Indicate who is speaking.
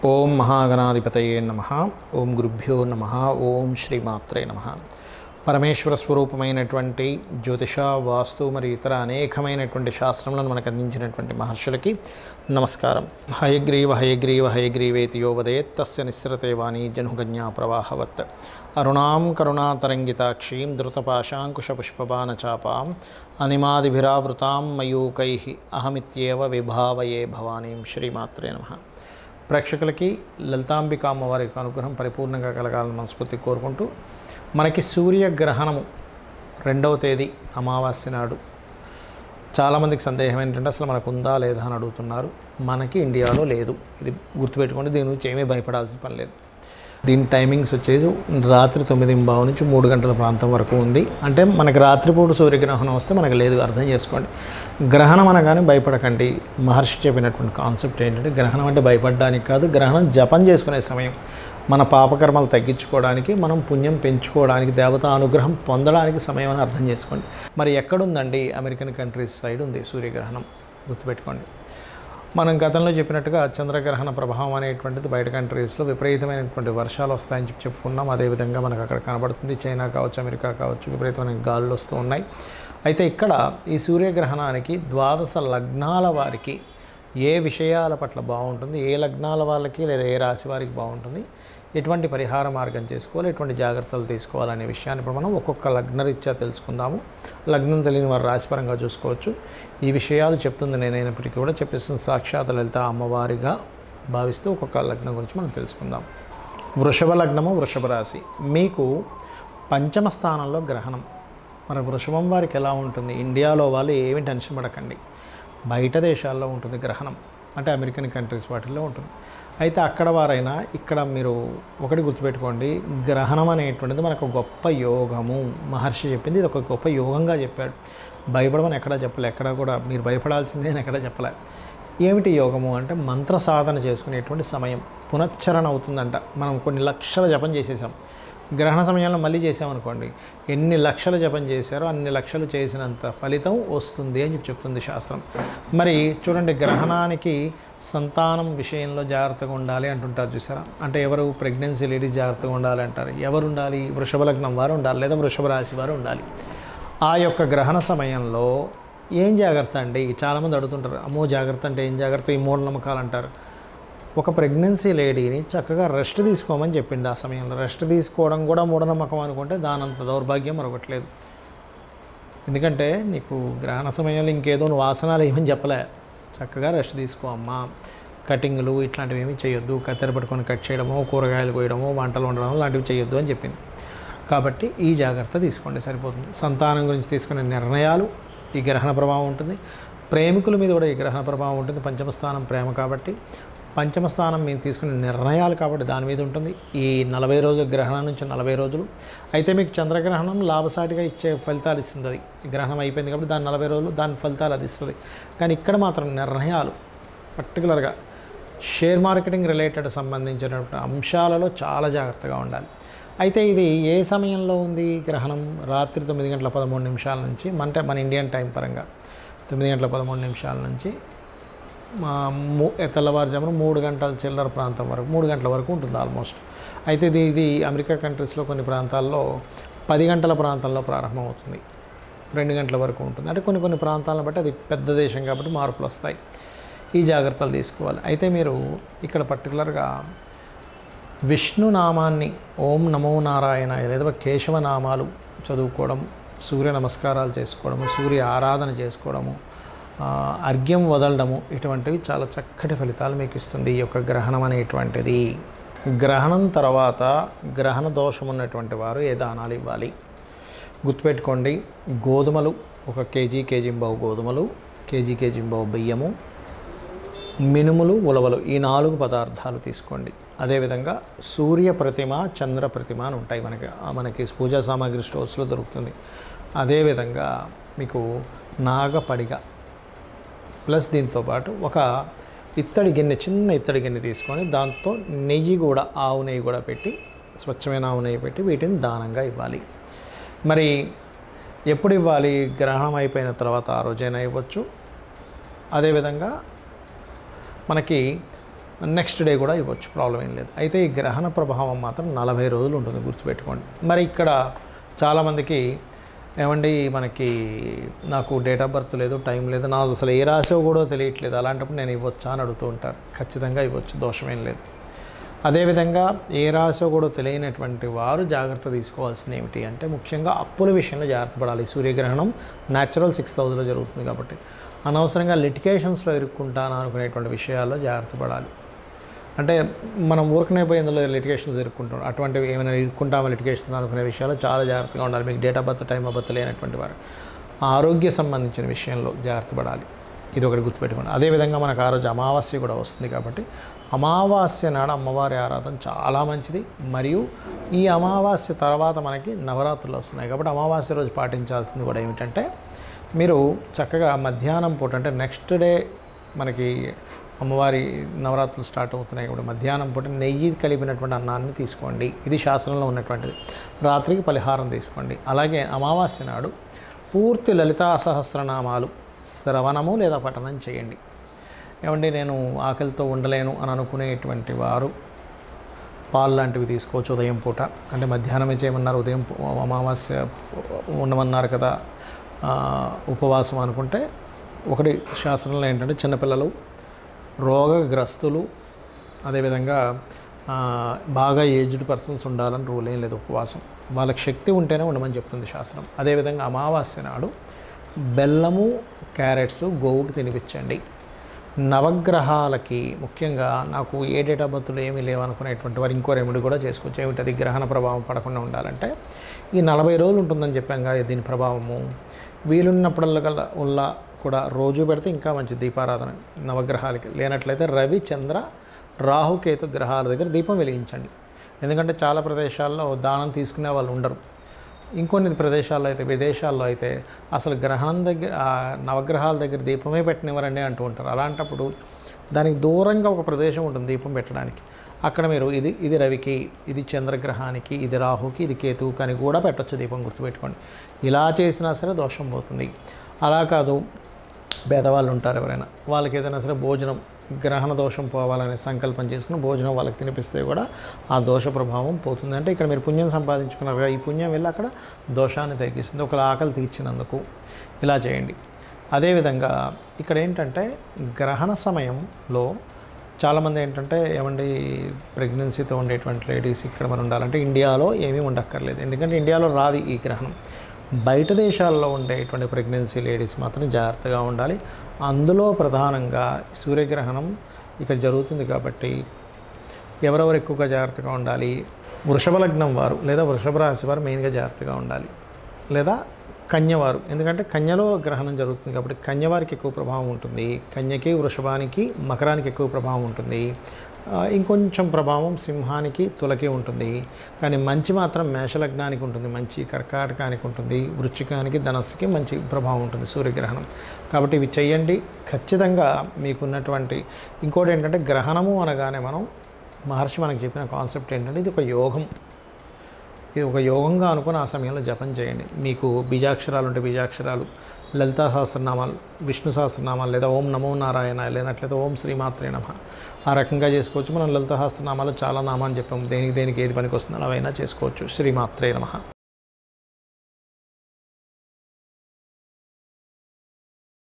Speaker 1: ఓం మహాగణాధిపతయే నమః. ఓం గురుభ్యో నమః. ఓం శ్రీమాత్రే నమః. పరమేశ్వర స్వరూపమైనటువంటి జ్యోతిష, వాస్తు మరియు ఇతర అనేకమైనటువంటి శాస్త్రములను మనకు అందించినటువంటి మహర్షులకి నమస్కారం. హయగ్రీవ హయగ్రీవ హయగ్రీవేతి యో వదేత్ తస్య నిస్సరతే వాణి జనుగన్యా ప్రవాహవత్. అరుణాం కరుణాతరంగితాక్షీం ధృతపాశాంకుశపుష్పబాణచాపాం అనిమాదిభిరావృతాం మయూకైః అహమిత్యేవ విభావయే భవానీం. శ్రీమాత్రే నమః. ప్రేక్షకులకి లలితాంబిక అమ్మవారి యొక్క అనుగ్రహం పరిపూర్ణంగా కలగాలని మనస్ఫూర్తిగా కోరుకుంటూ, మనకి సూర్యగ్రహణము 2వ తేదీ అమావాస్య నాడు. చాలామందికి సందేహం ఏంటంటే అసలు మనకు ఉందా లేదా అని అడుగుతున్నారు. మనకి ఇండియాలో లేదు, ఇది గుర్తుపెట్టుకోండి. దీని గురించి ఏమీ భయపడాల్సిన పని లేదు. దీని టైమింగ్స్ వచ్చేసి రాత్రి 9:15 నుంచి 3 గంటల ప్రాంతం వరకు ఉంది. అంటే మనకి రాత్రిపూట సూర్యగ్రహణం వస్తే మనకు లేదు, అర్థం చేసుకోండి. గ్రహణం అనగానే భయపడకండి. మహర్షి చెప్పినటువంటి కాన్సెప్ట్ ఏంటంటే, గ్రహణం అంటే భయపడడానికి కాదు, గ్రహణం జపం చేసుకునే సమయం. మన పాపకర్మలు తగ్గించుకోవడానికి, మనం పుణ్యం పెంచుకోవడానికి, దేవతా అనుగ్రహం పొందడానికి సమయం అని అర్థం చేసుకోండి. మరి ఎక్కడుందండి? అమెరికన్ కంట్రీస్ సైడ్ ఉంది సూర్యగ్రహణం, గుర్తుపెట్టుకోండి. మనం గతంలో చెప్పినట్టుగా చంద్రగ్రహణ ప్రభావం అనేటువంటిది బయట కంట్రీస్లో విపరీతమైనటువంటి వర్షాలు వస్తాయని చెప్పుకున్నాం. అదేవిధంగా మనకు అక్కడ కనబడుతుంది. చైనా కావచ్చు, అమెరికా కావచ్చు, విపరీతమైన గాలులు వస్తూ ఉన్నాయి. అయితే ఇక్కడ ఈ సూర్యగ్రహణానికి 12 లగ్నాల వారికి ఏ విషయాల పట్ల బాగుంటుంది, ఏ లగ్నాల వాళ్ళకి లేదా ఏ రాశి వారికి బాగుంటుంది, ఎటువంటి పరిహార మార్గం చేసుకోవాలి, ఎటువంటి జాగ్రత్తలు తీసుకోవాలనే విషయాన్ని ఇప్పుడు మనం ఒక్కొక్క లగ్నరీత్యా తెలుసుకుందాము. లగ్నం తెలియని వారు రాశిపరంగా చూసుకోవచ్చు. ఈ విషయాలు చెప్తుంది నేనైనప్పటికీ కూడా చెప్పిస్తుంది సాక్షాత్ లలిత అమ్మవారిగా భావిస్తూ ఒక్కొక్క లగ్నం గురించి మనం తెలుసుకుందాం. వృషభ లగ్నము, వృషభ రాశి. మీకు 5వ స్థానంలో గ్రహణం. మరి వృషభం వారికి ఎలా ఉంటుంది? ఇండియాలో వాళ్ళు ఏమి టెన్షన్ పడకండి, బయట దేశాల్లో ఉంటుంది గ్రహణం. అంటే అమెరికన్ కంట్రీస్ వాటిల్లో ఉంటుంది. అయితే అక్కడ వారైనా ఇక్కడ మీరు ఒకటి గుర్తుపెట్టుకోండి, గ్రహణం అనేటువంటిది మనకు గొప్ప యోగము. మహర్షి చెప్పింది ఇది ఒక గొప్ప యోగంగా చెప్పాడు. భయపడమని ఎక్కడా చెప్పలే, ఎక్కడా కూడా మీరు భయపడాల్సిందే అని ఎక్కడా చెప్పలే. ఏమిటి యోగము అంటే మంత్ర సాధన చేసుకునేటువంటి సమయం. పునశ్చరణ అవుతుందంట. మనం కొన్ని లక్షల జపం చేసేసాం, గ్రహణ సమయంలో మళ్ళీ చేసామనుకోండి, ఎన్ని లక్షల జపం చేశారో అన్ని లక్షలు చేసినంత ఫలితం వస్తుంది అని చెప్తుంది శాస్త్రం. మరి చూడండి, గ్రహణానికి సంతానం విషయంలో జాగ్రత్తగా ఉండాలి అంటుంటారు, చూసారా? అంటే ఎవరు? ప్రెగ్నెన్సీ లేడీస్ జాగ్రత్తగా ఉండాలి అంటారు. ఎవరు ఉండాలి? వృషభ లగ్నం వారు ఉండాలి, లేదా వృషభ రాశి వారు ఉండాలి. ఆ యొక్క గ్రహణ సమయంలో ఏం జాగ్రత్త అండి? చాలామంది అడుగుతుంటారు, అమ్మో జాగ్రత్త అంటే ఏం జాగ్రత్త, ఈ మూఢనమ్మకాలు అంటారు. ఒక ప్రెగ్నెన్సీ లేడీని చక్కగా రెస్ట్ తీసుకోమని చెప్పింది. ఆ సమయంలో రెస్ట్ తీసుకోవడం కూడా మూఢనమ్మకం అనుకుంటే దానంత దౌర్భాగ్యం మరొకట్లేదు. ఎందుకంటే నీకు గ్రహణ సమయంలో ఇంకేదో నువ్వు ఆసనాలు ఏమని చెప్పలే, చక్కగా రెస్ట్ తీసుకో అమ్మా. కటింగ్లు ఇట్లాంటివి ఏమీ చేయొద్దు, కత్తెర పట్టుకొని కట్ చేయడమో, కూరగాయలు కోయడమో, వంటలు వండడం లాంటివి చేయొద్దు అని చెప్పింది. కాబట్టి ఈ జాగ్రత్త తీసుకోండి, సరిపోతుంది. సంతానం గురించి తీసుకునే నిర్ణయాలు ఈ గ్రహణ ప్రభావం ఉంటుంది. ప్రేమికుల మీద కూడా ఈ గ్రహణ ప్రభావం ఉంటుంది. 5వ స్థానం ప్రేమ కాబట్టి, 5వ స్థానం మేము తీసుకునే నిర్ణయాలు కాబట్టి దాని మీద ఉంటుంది. ఈ 40 రోజుల గ్రహణం నుంచి 40 రోజులు అయితే మీకు చంద్రగ్రహణం లాభసాటిగా ఇచ్చే ఫలితాలు ఇస్తుంది. అది గ్రహణం అయిపోయింది కాబట్టి దాని 40 రోజులు దాని ఫలితాలు అది ఇస్తుంది. కానీ ఇక్కడ మాత్రం నిర్ణయాలు, పర్టికులర్గా షేర్ మార్కెటింగ్ రిలేటెడ్ సంబంధించినటువంటి అంశాలలో చాలా జాగ్రత్తగా ఉండాలి. అయితే ఇది ఏ సమయంలో ఉంది గ్రహణం? రాత్రి 9:13 నుంచి, అంటే మన ఇండియన్ టైం పరంగా 9:13 నుంచి తెల్లవారుజామున 3 గంటల చిల్లర ప్రాంతం వరకు, 3 గంటల వరకు ఉంటుంది ఆల్మోస్ట్. అయితే ఇది అమెరికా కంట్రీస్లో కొన్ని ప్రాంతాల్లో 10 గంటల ప్రాంతంలో ప్రారంభమవుతుంది, 2 గంటల వరకు ఉంటుంది. అంటే కొన్ని ప్రాంతాలను బట్టి అది పెద్ద దేశం కాబట్టి మార్పులు వస్తాయి. ఈ జాగ్రత్తలు తీసుకోవాలి. అయితే మీరు ఇక్కడ పర్టికులర్గా విష్ణునామాన్ని, ఓం నమో నారాయణ లేదా కేశవనామాలు చదువుకోవడం, సూర్య నమస్కారాలు చేసుకోవడము, సూర్య ఆరాధన చేసుకోవడము, అర్ఘ్యం వదలడము, ఇటువంటివి చాలా చక్కటి ఫలితాలు మీకు ఇస్తుంది ఈ యొక్క గ్రహణం అనేటువంటిది. గ్రహణం తర్వాత గ్రహణ దోషం ఉన్నటువంటి వారు ఏ దానాలు ఇవ్వాలి? గుర్తుపెట్టుకోండి, గోధుమలు 1 కేజీ, కేజీంబావు గోధుమలు, కేజీంబావు బియ్యము, మినుములు, ఉలవలు, ఈ 4 పదార్థాలు తీసుకోండి. అదేవిధంగా సూర్య ప్రతిమ, చంద్ర ప్రతిమ అని ఉంటాయి మనకి పూజా సామాగ్రి స్టోర్స్లో దొరుకుతుంది. అదేవిధంగా మీకు నాగపడిగ ప్లస్ దీంతోపాటు ఒక ఇత్తడి గిన్నె, చిన్న ఇత్తడి గిన్నె తీసుకొని దాంతో నెయ్యి కూడా, ఆవు నెయ్యి కూడా పెట్టి, స్వచ్ఛమైన ఆవు నెయ్యి పెట్టి వీటిని దానంగా ఇవ్వాలి. మరి ఎప్పుడు ఇవ్వాలి? గ్రహణం అయిపోయిన తర్వాత ఆ రోజైనా ఇవ్వచ్చు. అదేవిధంగా మనకి నెక్స్ట్ డే కూడా ఇవ్వచ్చు, ప్రాబ్లం ఏం లేదు. అయితే ఈ గ్రహణ ప్రభావం మాత్రం 40 రోజులు ఉంటుంది, గుర్తుపెట్టుకోండి. మరి ఇక్కడ చాలామందికి ఏమండి మనకి నాకు డేట్ ఆఫ్ బర్త్ లేదు, టైం లేదు, నాకు అసలు ఏ రాశో కూడా తెలియట్లేదు, అలాంటప్పుడు నేను ఇవ్వచ్చా అని అడుగుతూ ఉంటారు. ఖచ్చితంగా ఇవ్వచ్చు, దోషమేం లేదు. అదేవిధంగా ఏ రాశో కూడా తెలియనటువంటి వారు జాగ్రత్త తీసుకోవాల్సింది ఏమిటి అంటే ముఖ్యంగా అప్పుల విషయంలో జాగ్రత్త పడాలి. సూర్యగ్రహణం న్యాచురల్ 6th హౌస్లో జరుగుతుంది కాబట్టి అనవసరంగా లిటిగేషన్స్లో ఇరుక్కుంటాను అనుకునేటువంటి విషయాల్లో జాగ్రత్త పడాలి. అంటే మనం ఊరికనే పోయి ఇందులో లిటిగేషన్స్ ఇరుక్కుంటాం, అటువంటివి ఏమైనా ఇరుక్కుంటామో లిటిగేషన్స్ అనుకునే విషయాల్లో చాలా జాగ్రత్తగా ఉండాలి. మీకు date of birth, time of birth లేనటువంటి వారు ఆరోగ్య సంబంధించిన విషయంలో జాగ్రత్త పడాలి. ఇది ఒకటి గుర్తుపెట్టుకోండి. అదేవిధంగా మనకు ఆ రోజు అమావాస్య కూడా వస్తుంది కాబట్టి అమావాస్య నాడు అమ్మవారి ఆరాధన చాలా మంచిది. మరియు ఈ అమావాస్య తర్వాత మనకి నవరాత్రులు వస్తున్నాయి కాబట్టి అమావాస్య రోజు పాటించాల్సింది కూడా ఏమిటంటే మీరు చక్కగా మధ్యాహ్నం పూట అంటే నెక్స్ట్ డే మనకి అమ్మవారి నవరాత్రులు స్టార్ట్ అవుతున్నాయి కాబట్టి మధ్యాహ్నం పూట నెయ్యి కలిపినటువంటి అన్నాన్ని తీసుకోండి, ఇది శాస్త్రంలో ఉన్నటువంటిది. రాత్రికి పలహారం తీసుకోండి. అలాగే అమావాస్య నాడు పూర్తి లలితా సహస్రనామాలు శ్రవణము లేదా పఠనం చేయండి. ఏమండి నేను ఆకలితో ఉండలేను అని అనుకునేటువంటి వారు పాలు లాంటివి తీసుకోవచ్చు ఉదయం పూట. అంటే మధ్యాహ్నమే చేయమన్నారు, ఉదయం అమావాస్య ఉండమన్నారు కదా ఉపవాసం అనుకుంటే ఒకటి శాస్త్రంలో ఏంటంటే చిన్నపిల్లలు, రోగగ్రస్తులు, అదేవిధంగా బాగా ఏజ్డ్ పర్సన్స్ ఉండాలని రూల్ ఏం లేదు. ఉపవాసం వాళ్ళకి శక్తి ఉంటేనే ఉండమని చెప్తుంది శాస్త్రం. అదేవిధంగా అమావాస్య నాడు బెల్లము, క్యారెట్స్ గోవుకి తినిపించండి. నవగ్రహాలకి ముఖ్యంగా నాకు ఏ డేట్ ఆఫ్ బర్త్లో ఏమీ లేవనుకునేటువంటి వారు ఇంకో రెమెడీ కూడా చేసుకోవచ్చు. ఏమిటి అది? గ్రహణ ప్రభావం పడకుండా ఉండాలంటే ఈ 40 రోజులు ఉంటుందని చెప్పాం కదా దీని ప్రభావము, వీలున్నప్పుడల్లా కూడా రోజు పెడితే ఇంకా మంచి దీపారాధన నవగ్రహాలకి. లేనట్లయితే రవి, చంద్ర, రాహుకేతు గ్రహాల దగ్గర దీపం వెలిగించండి. ఎందుకంటే చాలా ప్రదేశాల్లో దానం తీసుకునే వాళ్ళు ఉండరు. ఇంకొన్ని ప్రదేశాల్లో అయితే, విదేశాల్లో అయితే అసలు గ్రహణం దగ్గర నవగ్రహాల దగ్గర దీపమే పెట్టనివ్వరండి అంటూ ఉంటారు. అలాంటప్పుడు దానికి దూరంగా ఒక ప్రదేశం ఉంటుంది దీపం పెట్టడానికి. అక్కడ మీరు ఇది రవికి, ఇది చంద్రగ్రహానికి, ఇది రాహుకి, ఇది కేతువుకి అని కూడా పెట్టవచ్చు దీపం, గుర్తుపెట్టుకోండి. ఇలా చేసినా సరే దోషం పోతుంది. అలా కాదు పేదవాళ్ళు ఉంటారు ఎవరైనా, వాళ్ళకి ఏదైనా సరే భోజనం గ్రహణ దోషం పోవాలనే సంకల్పం చేసుకుని భోజనం వాళ్ళకి తినిపిస్తే కూడా ఆ దోష ప్రభావం పోతుంది. అంటే ఇక్కడ మీరు పుణ్యం సంపాదించుకున్నారు, ఈ పుణ్యం వెళ్ళి అక్కడ దోషాన్ని తగ్గిస్తుంది. ఒకళ్ళ ఆకలి తీర్చినందుకు ఇలా చేయండి. అదేవిధంగా ఇక్కడ ఏంటంటే గ్రహణ సమయంలో చాలామంది ఏంటంటే ఏమండి ప్రెగ్నెన్సీతో ఉండేటువంటి లేడీస్ ఇక్కడ మనం ఉండాలంటే ఇండియాలో ఏమీ ఉండక్కర్లేదు. ఎందుకంటే ఇండియాలో రాదు ఈ గ్రహణం. బయట దేశాల్లో ఉండేటువంటి ప్రెగ్నెన్సీ లేడీస్ మాత్రం జాగ్రత్తగా ఉండాలి. అందులో ప్రధానంగా సూర్యగ్రహణం ఇక్కడ జరుగుతుంది కాబట్టి ఎవరెవరు ఎక్కువగా జాగ్రత్తగా ఉండాలి? వృషభ లగ్నం వారు లేదా వృషభ రాశి వారు మెయిన్గా జాగ్రత్తగా ఉండాలి, లేదా కన్యవారు. ఎందుకంటే కన్యలో గ్రహణం జరుగుతుంది కాబట్టి కన్యవారికి ఎక్కువ ప్రభావం ఉంటుంది. కన్యకి, వృషభానికి, మకరానికి ఎక్కువ ప్రభావం ఉంటుంది. ఇంకొంచెం ప్రభావం సింహానికి, తులకి ఉంటుంది. కానీ మంచి మాత్రం మేషలగ్నానికి ఉంటుంది, మంచి కర్కాటకానికి ఉంటుంది, వృశ్చికానికి, ధనస్సుకి మంచి ప్రభావం ఉంటుంది సూర్యగ్రహణం. కాబట్టి ఇవి చెయ్యండి ఖచ్చితంగా. మీకున్నటువంటి ఇంకోటి ఏంటంటే గ్రహణము అనగానే మహర్షి మనకు చెప్పిన కాన్సెప్ట్ ఏంటంటే ఇది ఒక యోగం. ఇది ఒక యోగంగా అనుకుని ఆ సమయంలో జపం చేయండి. మీకు బీజాక్షరాలు ఉంటే బీజాక్షరాలు, లలితా సహస్రనామాలు, విష్ణు సహస్రనామాలు, లేదా ఓం నమో నారాయణ, లేనట్లయితే ఓం శ్రీమాత్రే నమః ఆ రకంగా చేసుకోవచ్చు. మనం లలితా సహస్రనామాలు చాలా నామాన్ని చెప్పాము, దేనికి ఏది పనికి వస్తుందో అవైనా చేసుకోవచ్చు. శ్రీమాత్రే నమః.